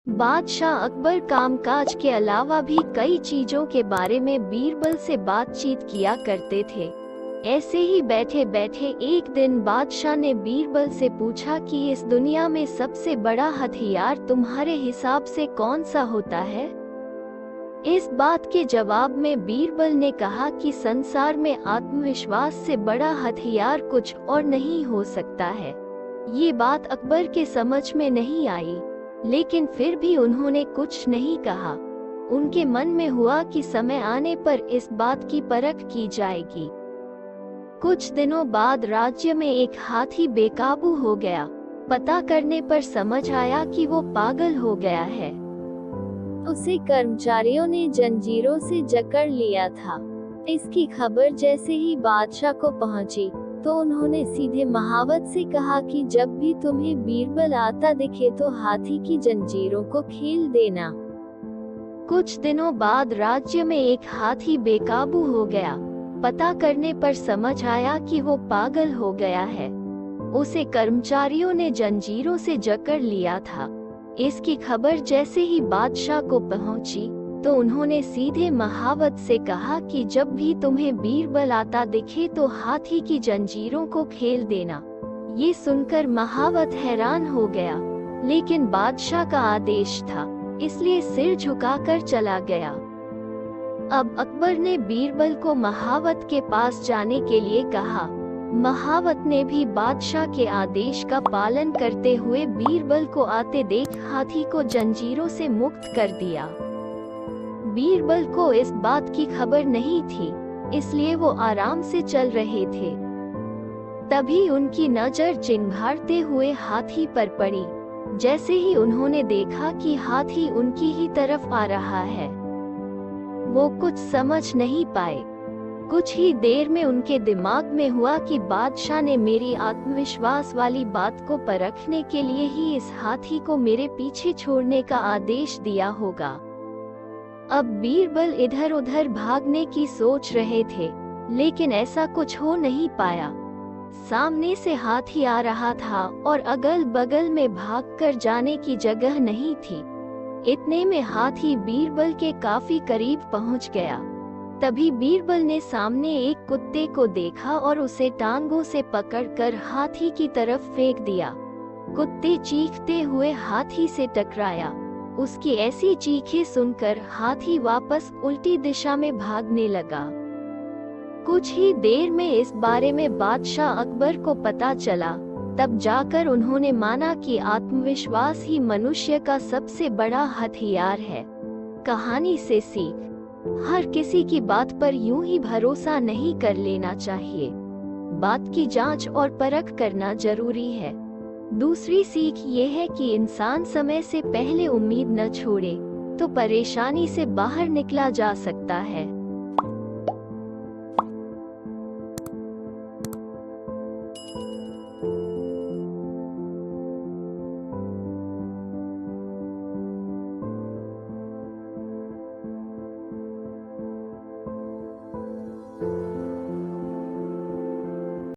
बादशाह अकबर कामकाज के अलावा भी कई चीजों के बारे में बीरबल से बातचीत किया करते थे। ऐसे ही बैठे बैठे एक दिन बादशाह ने बीरबल से पूछा कि इस दुनिया में सबसे बड़ा हथियार तुम्हारे हिसाब से कौन सा होता है। इस बात के जवाब में बीरबल ने कहा कि संसार में आत्मविश्वास से बड़ा हथियार कुछ और नहीं हो सकता है। ये बात अकबर के समझ में नहीं आई, लेकिन फिर भी उन्होंने कुछ नहीं कहा। उनके मन में हुआ कि समय आने पर इस बात की परख की जाएगी। कुछ दिनों बाद राज्य में एक हाथी बेकाबू हो गया। पता करने पर समझ आया कि वो पागल हो गया है। उसे कर्मचारियों ने जंजीरों से जकड़ लिया था। इसकी खबर जैसे ही बादशाह को पहुंची, तो उन्होंने सीधे महावत से कहा कि जब भी तुम्हें बीरबल आता दिखे तो हाथी की जंजीरों को खेल देना। कुछ दिनों बाद राज्य में एक हाथी बेकाबू हो गया। पता करने पर समझ आया कि वो पागल हो गया है। उसे कर्मचारियों ने जंजीरों से जकड़ लिया था। इसकी खबर जैसे ही बादशाह को पहुंची, तो उन्होंने सीधे महावत से कहा कि जब भी तुम्हें बीरबल आता दिखे तो हाथी की जंजीरों को खेल देना। ये सुनकर महावत हैरान हो गया, लेकिन बादशाह का आदेश था, इसलिए सिर झुकाकर चला गया। अब अकबर ने बीरबल को महावत के पास जाने के लिए कहा। महावत ने भी बादशाह के आदेश का पालन करते हुए बीरबल को आते देख हाथी को जंजीरों से मुक्त कर दिया। बीरबल को इस बात की खबर नहीं थी, इसलिए वो आराम से चल रहे थे। तभी उनकी नजर चिंघाड़ते हुए हाथी पर पड़ी। जैसे ही उन्होंने देखा कि हाथी उनकी ही तरफ आ रहा है, वो कुछ समझ नहीं पाए। कुछ ही देर में उनके दिमाग में हुआ कि बादशाह ने मेरी आत्मविश्वास वाली बात को परखने के लिए ही इस हाथी को मेरे पीछे छोड़ने का आदेश दिया होगा। अब बीरबल इधर उधर भागने की सोच रहे थे, लेकिन ऐसा कुछ हो नहीं पाया। सामने से हाथी आ रहा था और अगल बगल में भागकर जाने की जगह नहीं थी। इतने में हाथी बीरबल के काफी करीब पहुंच गया। तभी बीरबल ने सामने एक कुत्ते को देखा और उसे टांगों से पकड़कर हाथी की तरफ फेंक दिया। कुत्ते चीखते हुए हाथी से टकराया। उसकी ऐसी चीखें सुनकर हाथी वापस उल्टी दिशा में भागने लगा। कुछ ही देर में इस बारे में बादशाह अकबर को पता चला। तब जाकर उन्होंने माना कि आत्मविश्वास ही मनुष्य का सबसे बड़ा हथियार है। कहानी से सीख: हर किसी की बात पर यूं ही भरोसा नहीं कर लेना चाहिए। बात की जांच और परख करना जरूरी है। दूसरी सीख ये है कि इंसान समय से पहले उम्मीद न छोड़े, तो परेशानी से बाहर निकला जा सकता है।